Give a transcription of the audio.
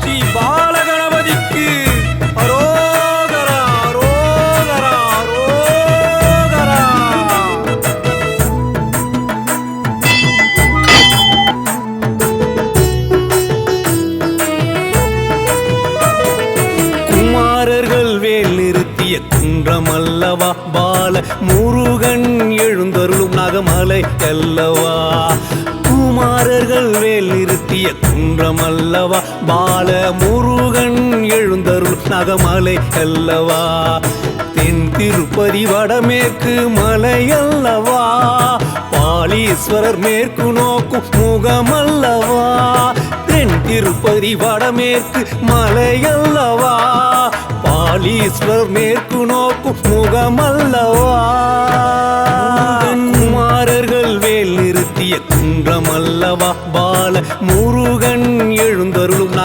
ஸ்ரீ பாலகணபதிக்கு அரோகரா அரோகரா அரோகரா. குமாரர்கள் வேல் நிறுத்திய குன்றமல்லவா பால முருகன் எழுந்தருளும் நகமலை அல்லவா. குமாரர்கள் வேல் நிறுத்திய குன்றமல்லவா பால முருகன் எழுந்தருளும் நகமலை அல்லவா. தென் திருப்பதி வடமேற்கு மலை அல்லவா. பாலீஸ்வரர் மேற்கு நோக்கும் முகமல்லவா. தென் திருப்பதி வடமேற்கு மலை அல்லவா. பாலீஸ்வரர் மேற்கு நோக்கும் முகமல்லவா. குமாரர்கள் வேல் நிறுத்திய குன்றமல்லவா பால முருகன் எழுந்தருளும்